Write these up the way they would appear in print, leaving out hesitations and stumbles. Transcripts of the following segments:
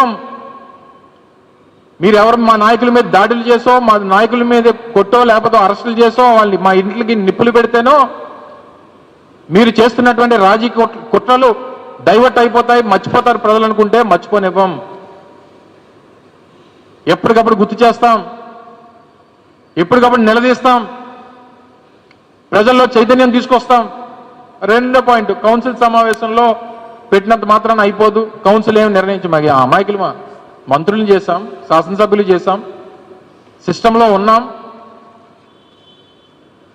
ఇవ్వం. మీరు ఎవరు మా నాయకుల మీద దాడులు చేసో, మా నాయకుల మీద కొట్టో, లేకపోతే అరెస్టులు చేసో, వాళ్ళు మా ఇంట్లకి నిప్పులు పెడితేనో మీరు చేస్తున్నటువంటి రాజకీయ కుట్రలు డైవర్ట్ అయిపోతాయి, మర్చిపోతారు ప్రజలు అనుకుంటే మర్చిపోనివ్వం. ఎప్పటికప్పుడు గుర్తు చేస్తాం, ఎప్పటికప్పుడు నిలదీస్తాం, ప్రజల్లో చైతన్యం తీసుకొస్తాం. రెండో పాయింట్, కౌన్సిల్ సమావేశంలో పెట్టినంత మాత్రాన అయిపోదు. కౌన్సిల్ ఏమి నిర్ణయించి మాకు అమాయకులు మంత్రులు చేశాం, శాసనసభ్యులు చేశాం, సిస్టంలో ఉన్నాం.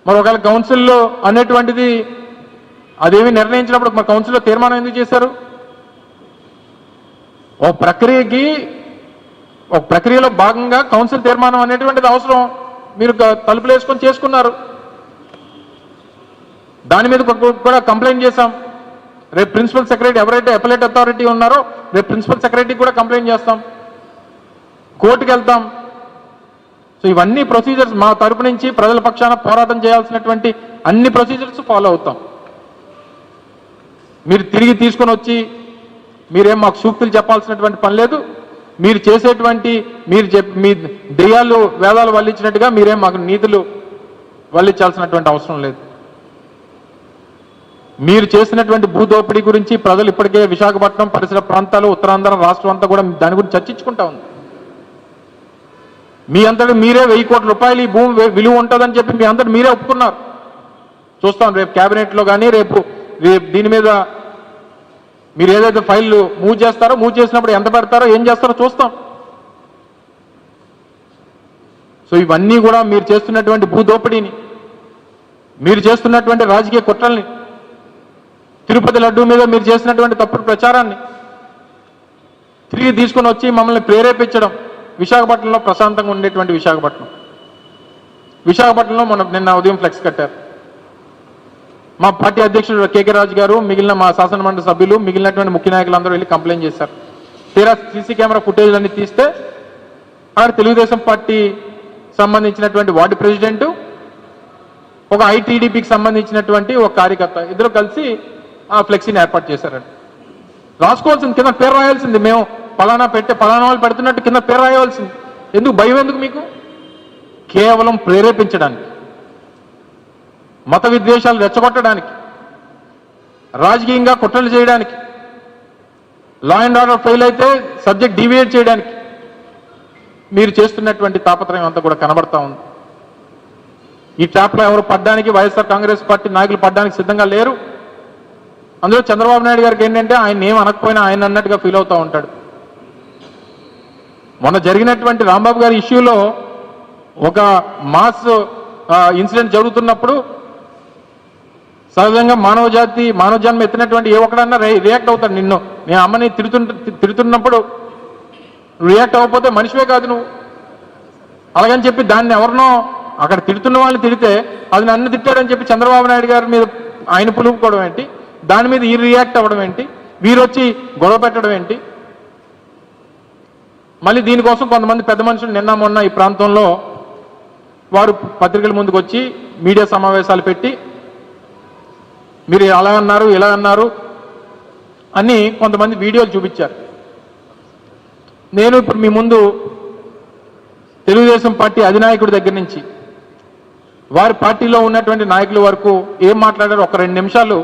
మరి ఒకవేళ కౌన్సిల్లో అనేటువంటిది అదేమి నిర్ణయించినప్పుడు మరి కౌన్సిల్లో తీర్మానం ఎందుకు చేశారు? ఒక ప్రక్రియలో భాగంగా కౌన్సిల్ తీర్మానం అనేటువంటిది అవసరం. మీరు తలుపులు వేసుకొని చేసుకున్నారు. దాని మీద కూడా కంప్లైంట్ చేశాం. రేపు ప్రిన్సిపల్ సెక్రటరీ ఎవరైతే అపెలేట్ అథారిటీ ఉన్నారో రేపు ప్రిన్సిపల్ సెక్రటరీకి కూడా కంప్లైంట్ చేస్తాం, కోర్టుకు వెళ్తాం. సో ఇవన్నీ ప్రొసీజర్స్ మా తరపు నుంచి ప్రజల పక్షాన పోరాటం చేయాల్సినటువంటి అన్ని ప్రొసీజర్స్ ఫాలో అవుతాం. మీరు తిరిగి తీసుకొని వచ్చి మీరేం మాకు సూక్తులు చెప్పాల్సినటువంటి పని లేదు. మీరు చేసేటువంటి మీ దెయ్యాలు వేదాలు వల్లించినట్టుగా మీరేం మాకు నీతులు వల్లించాల్సినటువంటి అవసరం లేదు. మీరు చేసినటువంటి భూదోపిడీ గురించి ప్రజలు ఇప్పటికే విశాఖపట్నం పరిసర ప్రాంతాలు, ఉత్తరాంధ్ర రాష్ట్రం అంతా కూడా దాని గురించి చర్చించుకుంటా ఉంది. మీ అంతటి మీరే 1000 కోట్ల రూపాయలు ఈ భూమి విలువ ఉంటుందని చెప్పి మీ అంతటి మీరే ఒప్పుకున్నారు. చూస్తాం రేపు క్యాబినెట్లో కానీ రేపు దీని మీద మీరు ఏదైతే ఫైళ్ళు మూవ్ చేస్తారో, మూవ్ చేసినప్పుడు ఎంత పెడతారో, ఏం చేస్తారో చూస్తాం. సో ఇవన్నీ కూడా మీరు చేస్తున్నటువంటి భూదోపిడీని, మీరు చేస్తున్నటువంటి రాజకీయ కుట్రల్ని, తిరుపతి లడ్డూ మీద మీరు చేసినటువంటి తప్పుడు ప్రచారాన్ని తిరిగి తీసుకొని వచ్చి మమ్మల్ని ప్రేరేపించడం. విశాఖపట్నంలో ప్రశాంతంగా ఉండేటువంటి విశాఖపట్నంలో నిన్న ఉదయం ఫ్లెక్స్ కట్టారు. మా పార్టీ అధ్యక్షుడు కేకే రాజు గారు, మిగిలిన మా శాసనమండలి సభ్యులు, మిగిలినటువంటి ముఖ్య నాయకులందరూ వెళ్ళి కంప్లైంట్ చేశారు. తీరా సీసీ కెమెరా ఫుటేజ్లన్నీ తీస్తే అక్కడ తెలుగుదేశం పార్టీ సంబంధించినటువంటి వార్డు ప్రెసిడెంట్, ఒక ఐటీడీపీకి సంబంధించినటువంటి ఒక కార్యకర్త ఇద్దరు కలిసి ఆ ఫ్లెక్సీని ఏర్పాటు చేశారండి. రాసుకోవాల్సింది, కింద పేరు రాయాల్సింది. మేము పలానా వాళ్ళు పెడుతున్నట్టు కింద పేరు రాయవలసింది. ఎందుకు భయం? ఎందుకు మీకు? కేవలం ప్రేరేపించడానికి, మత విద్వేషాలు రెచ్చగొట్టడానికి, రాజకీయంగా కుట్రలు చేయడానికి, లా అండ్ ఆర్డర్ ఫెయిల్ అయితే సబ్జెక్ట్ డీవియేట్ చేయడానికి మీరు చేస్తున్నటువంటి తాపత్రయం అంతా కూడా కనబడతా ఉంది. ఈ ట్రాప్లో ఎవరు పడ్డానికి, వైఎస్ఆర్ కాంగ్రెస్ పార్టీ నాయకులు పడ్డానికి సిద్ధంగా లేరు. అందులో చంద్రబాబు నాయుడు గారికి ఏంటంటే ఆయన ఏం అనకపోయినా ఆయన అన్నట్టుగా ఫీల్ అవుతూ ఉంటాడు. మొన్న జరిగినటువంటి రాంబాబు గారి ఇష్యూలో ఒక మాస్ ఇన్సిడెంట్ జరుగుతున్నప్పుడు సహజంగా మానవ జన్మ ఎత్తినటువంటి ఏ ఒక్కడన్నా రియాక్ట్ అవుతాడు. నేను అమ్మని తిడుతున్నప్పుడు రియాక్ట్ అవ్వకపోతే మనిషివే కాదు నువ్వు. అలాగని చెప్పి దాన్ని ఎవరినో అక్కడ తిడుతున్న వాళ్ళని తిడితే అది నన్ను తిట్టాడని చెప్పి చంద్రబాబు నాయుడు గారి మీద ఆయన పులుపుకోవడం ఏంటి, దాని మీద ఈ రియాక్ట్ అవ్వడం ఏంటి, వీరొచ్చి గొడవ పెట్టడం ఏంటి? మళ్ళీ దీనికోసం కొంతమంది పెద్ద మనుషులు నిన్న మొన్న ఈ ప్రాంతంలో వారు పత్రికల ముందుకు వచ్చి మీడియా సమావేశాలు పెట్టి మీరు అలా అన్నారు, ఇలా అన్నారు అని కొంతమంది వీడియోలు చూపించారు. నేను ఇప్పుడు మీ ముందు తెలుగుదేశం పార్టీ అధినాయకుడి దగ్గర నుంచి వారి పార్టీలో ఉన్నటువంటి నాయకుల వరకు ఏం మాట్లాడారో ఒక 2 నిమిషాలు